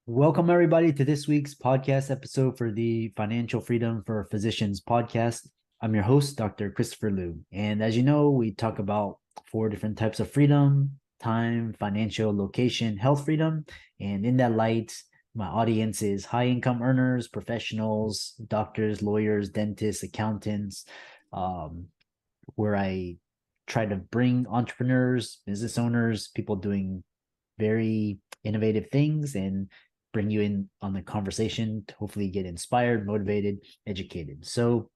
Welcome, everybody, to this week's podcast episode for the Financial Freedom for Physicians podcast. I'm your host, Dr. Christopher Liu. And as you know, we talk about four different types of freedom: time, financial, location, health freedom. And in that light, my audience is high income earners, professionals, doctors, lawyers, dentists, accountants, um, where I try to bring entrepreneurs, business owners, people doing very innovative things and bring you in on the conversation to hopefully get inspired, motivated, educated. So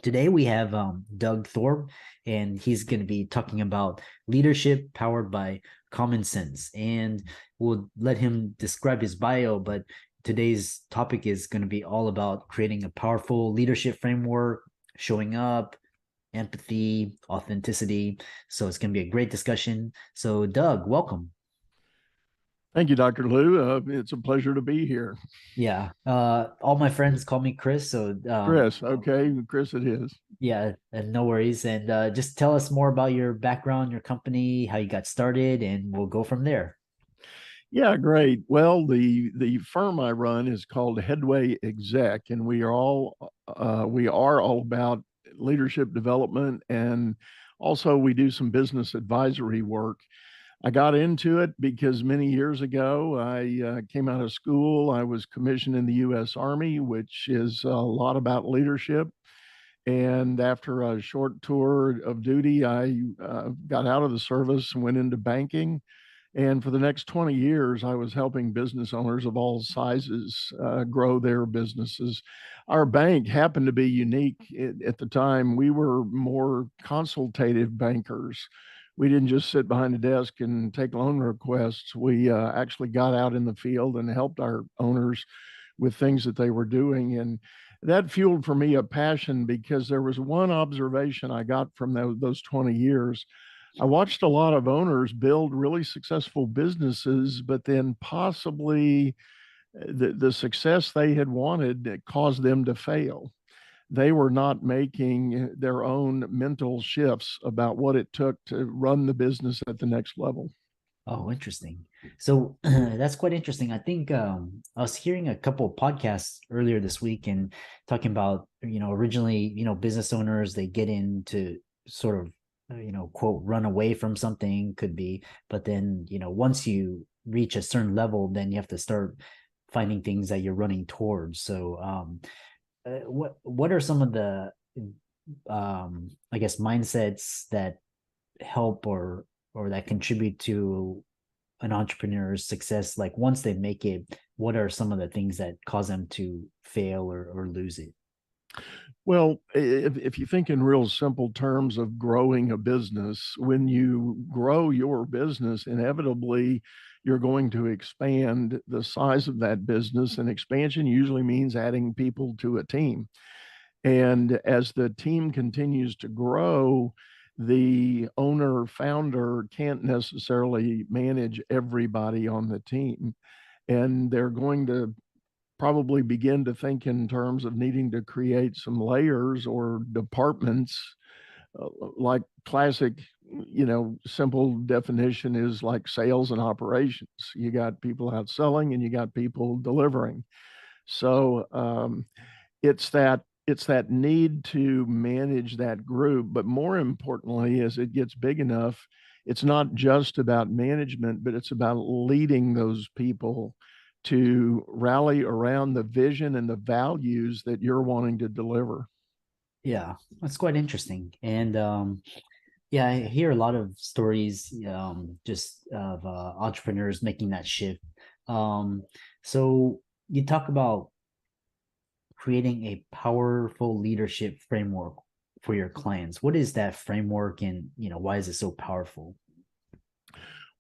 today we have Doug Thorpe, and he's going to be talking about leadership powered by common sense. And we'll let him describe his bio, but today's topic is going to be all about creating a powerful leadership framework, showing up, empathy, authenticity. So it's going to be a great discussion. So, Doug, welcome. Thank you, Dr. Lou. It's a pleasure to be here. Yeah. All my friends call me Chris. So, Chris, okay, Chris it is. yeah, and no worries. And just tell us more about your background, your company, how you got started, and we'll go from there. Yeah, great. Well, the firm I run is called Headway Exec, and we are all about leadership development, and also we do some business advisory work. I got into it because many years ago I came out of school. I was commissioned in the U.S. Army, which is a lot about leadership. And after a short tour of duty, I got out of the service and went into banking. And for the next 20 years, I was helping business owners of all sizes grow their businesses. Our bank happened to be unique at the time. We were more consultative bankers. We didn't just sit behind a desk and take loan requests. We actually got out in the field and helped our owners with things that they were doing. And that fueled for me a passion because there was one observation I got from those 20 years. I watched a lot of owners build really successful businesses, but then possibly the success they had wanted caused them to fail. They were not making their own mental shifts about what it took to run the business at the next level. Oh, interesting. So that's quite interesting. I think I was hearing a couple of podcasts earlier this week and talking about, originally, business owners, they get into sort of, quote, run away from something, could be, but then, once you reach a certain level, then you have to start finding things that you're running towards. So, what are some of the, I guess, mindsets that help or that contribute to an entrepreneur's success? Like once they make it, what are some of the things that cause them to fail or lose it? Well, if you think in real simple terms of growing a business, when you grow your business, inevitably you're going to expand the size of that business. And expansion usually means adding people to a team. And as the team continues to grow, the owner founder can't necessarily manage everybody on the team. And they're going to probably begin to think in terms of needing to create some layers or departments, like classic, simple definition is like sales and operations. You got people out selling and you got people delivering. So it's that need to manage that group, but more importantly, as it gets big enough, it's not just about management, but it's about leading those people to rally around the vision and the values that you're wanting to deliver. Yeah, that's quite interesting. And yeah, I hear a lot of stories, just of entrepreneurs making that shift. Um, so you talk about creating a powerful leadership framework for your clients. What is that framework, and why is it so powerful?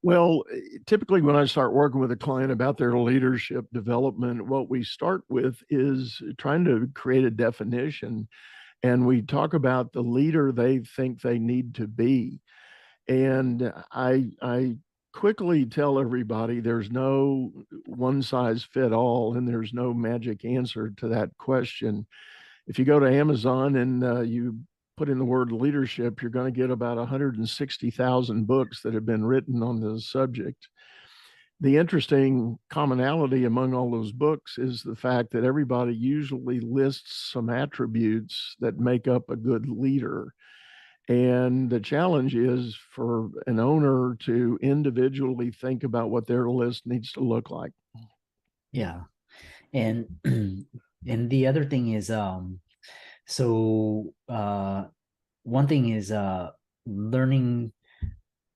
Well, typically when I start working with a client about their leadership development, what we start with is trying to create a definition, and we talk about the leader they think they need to be. And I quickly tell everybody there's no one size fit all, and there's no magic answer to that question. If you go to Amazon and you put in the word leadership, you're going to get about 160,000 books that have been written on the subject. The interesting commonality among all those books is the fact that everybody usually lists some attributes that make up a good leader. And the challenge is for an owner to individually think about what their list needs to look like. Yeah. And and the other thing is so one thing is learning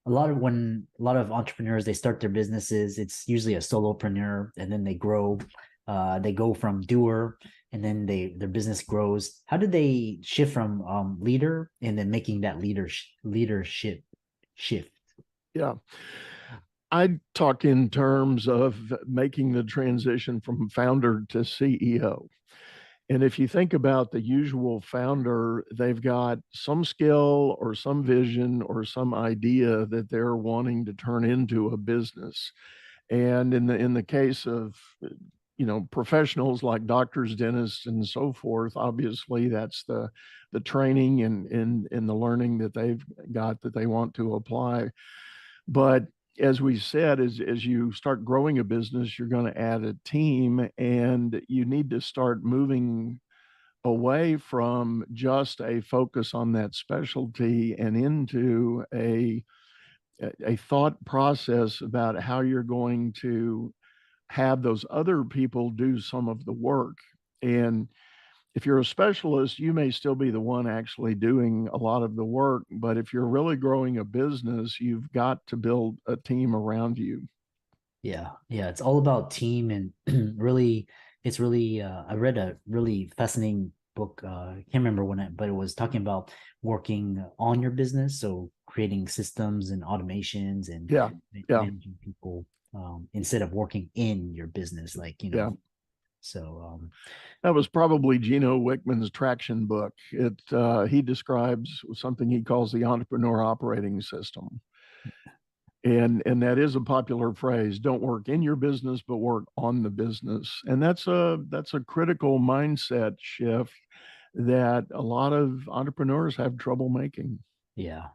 a lot of entrepreneurs, they start their businesses, it's usually a solopreneur, and then they grow, they go from doer, and then their business grows. How did they shift from leader and then making that leadership shift? Yeah. I talk in terms of making the transition from founder to CEO. And if you think about the usual founder, they've got some skill or some vision or some idea that they're wanting to turn into a business. And in the case of professionals like doctors, dentists, and so forth, obviously that's the training and the learning that they've got that they want to apply. But as we said, as you start growing a business, you're going to add a team, and you need to start moving away from just a focus on that specialty and into a thought process about how you're going to have those other people do some of the work. And if you're a specialist, you may still be the one actually doing a lot of the work. But if you're really growing a business, you've got to build a team around you. Yeah, it's all about team. And really, it's really I read a really fascinating book, I can't remember but it was talking about working on your business, so creating systems and automations and Yeah. Yeah. managing people, instead of working in your business, like, Yeah. so That was probably Gino Wickman's traction book. He describes something he calls the entrepreneur operating system. And that is a popular phrase. Don't work in your business, but work on the business. And that's a critical mindset shift that a lot of entrepreneurs have trouble making. yeah,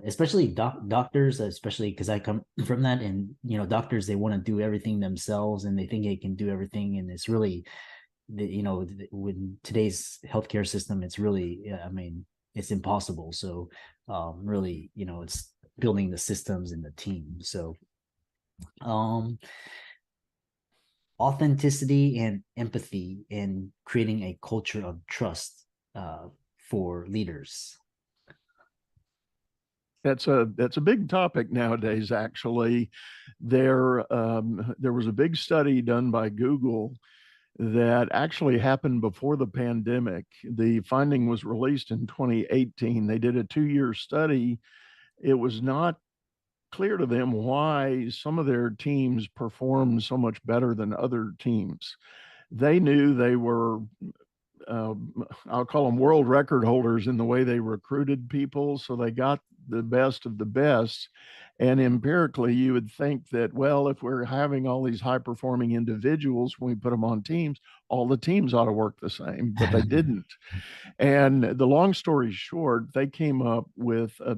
especially doctors, especially because I come from that. And doctors, they want to do everything themselves, and they think they can do everything, and it's really, with today's healthcare system, it's really, I mean, it's impossible. So really, it's building the systems and the team. So um authenticity and empathy and creating a culture of trust for leaders. That's a big topic nowadays. Actually, there was a big study done by Google that actually happened before the pandemic. The finding was released in 2018. They did a 2-year study. It was not clear to them why some of their teams performed so much better than other teams. They knew they were, uh, I'll call them world record holders in the way they recruited people. So they got the best of the best. And empirically, you would think that, well, if we're having all these high performing individuals, when we put them on teams, all the teams ought to work the same, but they didn't. And the long story short, they came up with a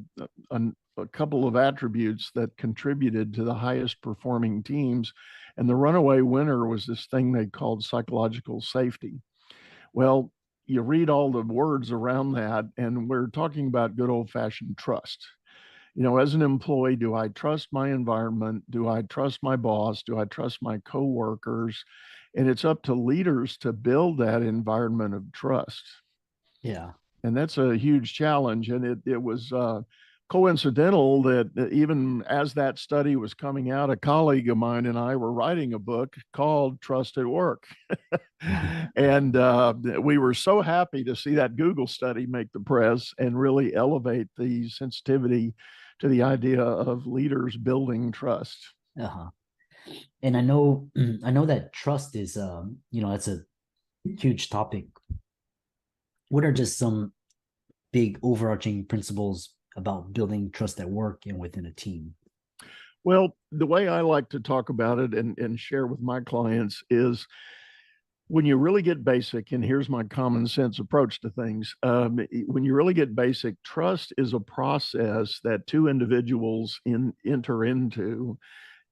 couple of attributes that contributed to the highest performing teams. And the runaway winner was this thing they called psychological safety. Well, you read all the words around that, and we're talking about good old fashioned trust. As an employee, do I trust my environment? Do I trust my boss? Do I trust my coworkers? And it's up to leaders to build that environment of trust. Yeah. And that's a huge challenge. And it was coincidental that even as that study was coming out, a colleague of mine and I were writing a book called Trust at Work. And we were so happy to see that Google study make the press and really elevate the sensitivity to the idea of leaders building trust. Uh-huh. And I know that trust is, that's a huge topic. What are just some big overarching principles about building trust at work and within a team? Well, the way I like to talk about it and share with my clients is when you really get basic, and here's my common sense approach to things. When you really get basic, trust is a process that two individuals enter into.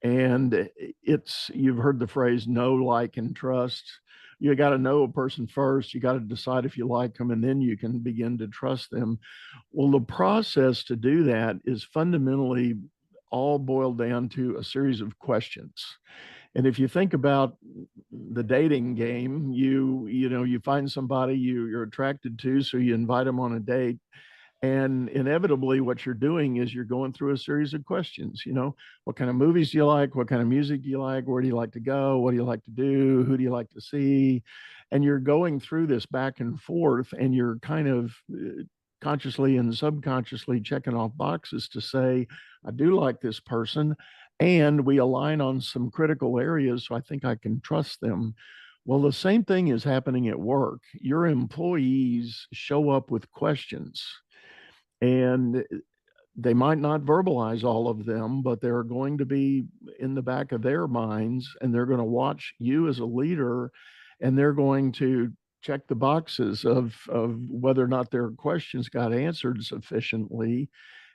And you've heard the phrase know, like, and trust. You got to know a person first. You got to decide if you like them, and then you can begin to trust them. Well, the process to do that is fundamentally all boiled down to a series of questions. And if you think about the dating game, you find somebody you're attracted to, so you invite them on a date. And inevitably, what you're doing is you're going through a series of questions. What kind of movies do you like? What kind of music do you like? Where do you like to go? What do you like to do? Who do you like to see? And you're going through this back and forth, and you're kind of consciously and subconsciously checking off boxes to say, I do like this person, and we align on some critical areas, so I think I can trust them. Well, the same thing is happening at work. Your employees show up with questions, and they might not verbalize all of them, but they're going to be in the back of their minds, and they're going to watch you as a leader, and they're going to check the boxes of whether or not their questions got answered sufficiently.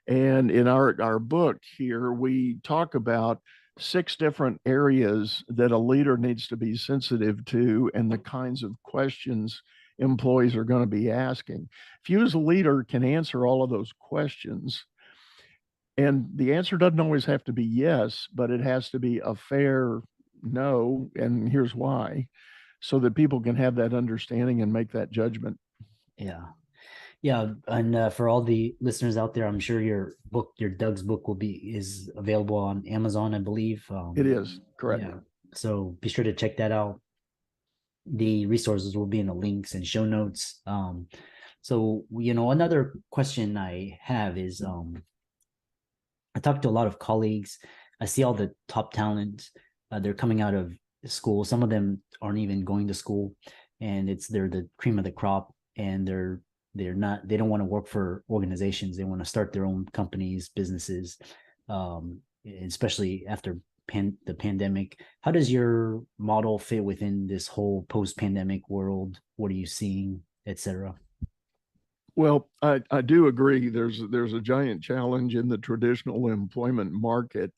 And in our book here, we talk about 6 different areas that a leader needs to be sensitive to, and the kinds of questions employees are going to be asking. If you as a leader can answer all of those questions, and the answer doesn't always have to be yes, but it has to be a fair no, and here's why, so that people can have that understanding and make that judgment. Yeah. Yeah, and for all the listeners out there, I'm sure your Doug's book is available on Amazon, I believe. It is correct. Yeah, so be sure to check that out. The resources will be in the links and show notes. So another question I have is, I talk to a lot of colleagues. I see all the top talent. They're coming out of school. Some of them aren't even going to school, and they're the cream of the crop, and they don't want to work for organizations. They want to start their own companies, businesses, especially after the pandemic. How does your model fit within this whole post-pandemic world? What are you seeing, etc.? Well, I do agree. There's a giant challenge in the traditional employment market.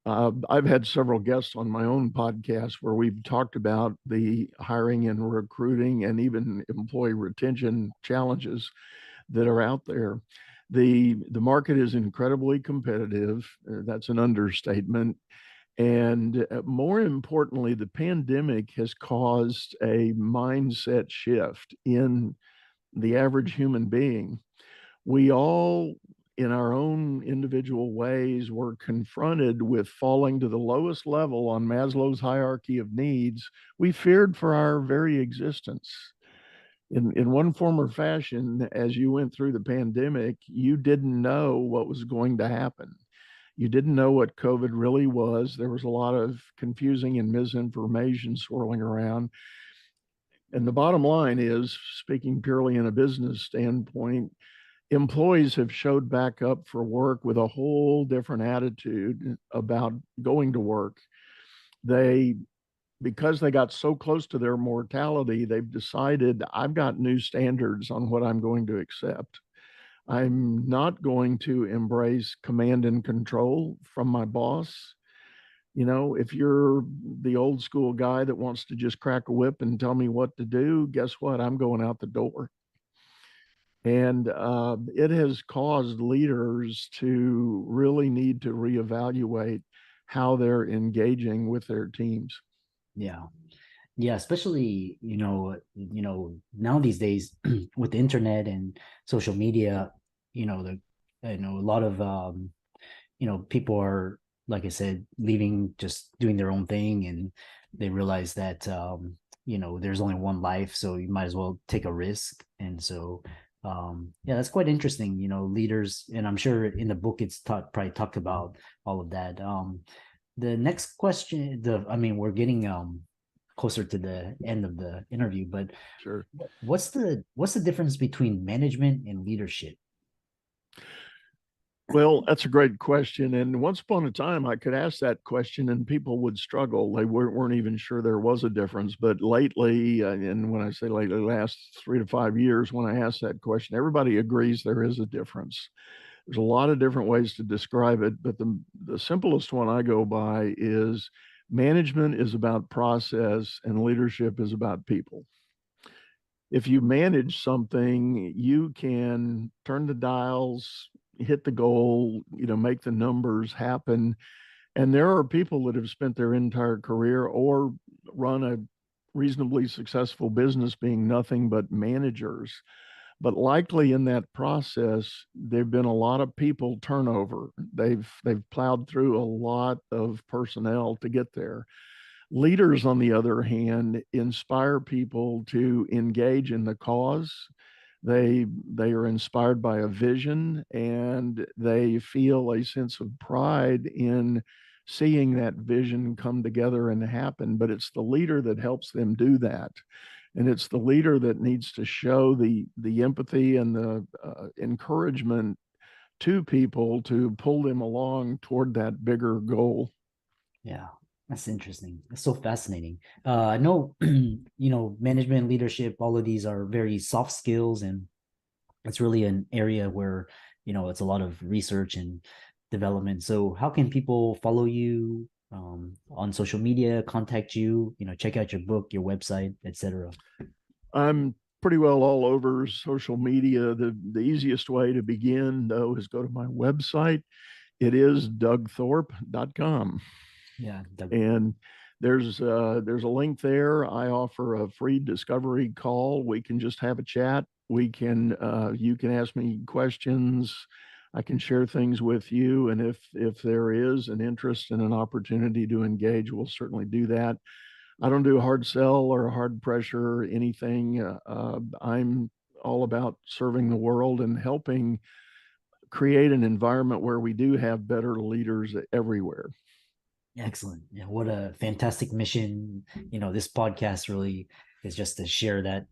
I've had several guests on my own podcast where we've talked about the hiring and recruiting and even employee retention challenges that are out there. The market is incredibly competitive. That's an understatement. And more importantly, the pandemic has caused a mindset shift in the average human being. We all, in our own individual ways, were confronted with falling to the lowest level on Maslow's hierarchy of needs. We feared for our very existence. In one form or fashion, as you went through the pandemic, you didn't know what was going to happen. You didn't know what COVID really was. There was a lot of confusing and misinformation swirling around. And the bottom line is, speaking purely in a business standpoint, employees have showed back up for work with a whole different attitude about going to work. Because they got so close to their mortality, they've decided, I've got new standards on what I'm going to accept. I'm not going to embrace command and control from my boss. If you're the old school guy that wants to just crack a whip and tell me what to do, guess what? I'm going out the door. And it has caused leaders to really need to reevaluate how they're engaging with their teams. Yeah. Yeah, especially, now these days with the internet and social media, a lot of people are, like I said, leaving, just doing their own thing, and they realize that there's only one life, so you might as well take a risk. And so yeah, that's quite interesting. Leaders, and I'm sure in the book it's probably talked about all of that. The next question, we're getting closer to the end of the interview, but Sure. what's the difference between management and leadership? Well, that's a great question. And once upon a time, I could ask that question and people would struggle. They weren't even sure there was a difference. But lately, and when I say lately, last 3 to 5 years, when I ask that question, everybody agrees there is a difference. There's a lot of different ways to describe it, but the simplest one I go by is management is about process and leadership is about people. If you manage something, you can turn the dials, hit the goal, make the numbers happen. And there are people that have spent their entire career or run a reasonably successful business being nothing but managers. But likely in that process, there've been a lot of people turnover. They've plowed through a lot of personnel to get there. Leaders, on the other hand, inspire people to engage in the cause. They are inspired by a vision, and they feel a sense of pride in seeing that vision come together and happen. But it's the leader that helps them do that, and it's the leader that needs to show the empathy and the encouragement to people to pull them along toward that bigger goal. Yeah, that's interesting. That's so fascinating. I know, management, leadership, all of these are very soft skills, and it's really an area where, it's a lot of research and development. So how can people follow you on social media, contact you, check out your book, your website, etc.? I'm pretty well all over social media. The easiest way to begin, though, is go to my website. It is dougthorpe.com. Yeah. And there's a link there. I offer a free discovery call. We can just have a chat. You can ask me questions. I can share things with you. And if there is an interest and an opportunity to engage, we'll certainly do that. I don't do hard sell or hard pressure or anything. I'm all about serving the world and helping create an environment where we do have better leaders everywhere. Excellent. Yeah, what a fantastic mission. This podcast really is just to share that,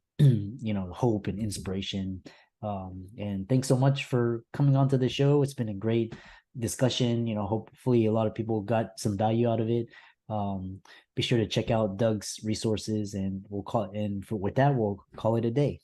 hope and inspiration. And thanks so much for coming on to the show. It's been a great discussion. Hopefully a lot of people got some value out of it. Be sure to check out Doug's resources, and with that, we'll call it a day.